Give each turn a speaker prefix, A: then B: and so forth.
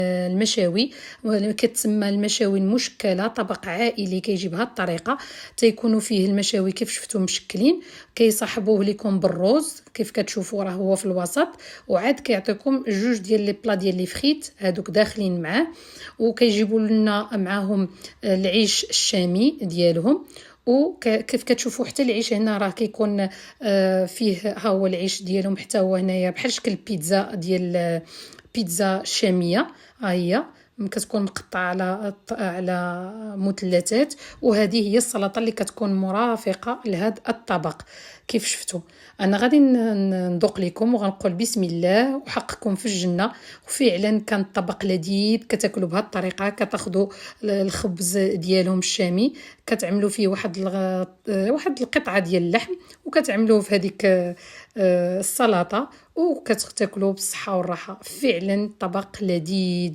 A: المشاوي، كتسمى المشاوي المشكله، طبق عائلي كيجي بهذه الطريقه. تيكونوا فيه المشاوي كيف شفتوا مشكلين، كيصاحبوه لكم بالروز كيف كتشوفوا راه هو في الوسط، وعاد كيعطيكم جوج ديال لي بلا ديال لي فريت هذوك داخلين معاه، وكيجيبوا لنا معاهم العيش الشامي ديالهم. وكيف كتشوفوا حتى العيش هنا راه كيكون فيه ها هو العيش ديالهم، حتى هو هنايا بحال شكل البيتزا ديال بيتزا شاميه، ها هي كتكون مقطعه على مثلثات. وهذه هي السلطه اللي كتكون مرافقه لهذا الطبق. كيف شفتوا انا غادي نذوق لكم وغنقول بسم الله وحقكم في الجنه. وفعلا كان طبق لذيذ، كتاكلوا بهذه الطريقه، كتاخذوا الخبز ديالهم الشامي، كتعملوا فيه واحد القطعه ديال اللحم، وكتعملوه في هذيك السلطه، وكتاكلوا بالصحه والراحه. فعلا طبق لذيذ.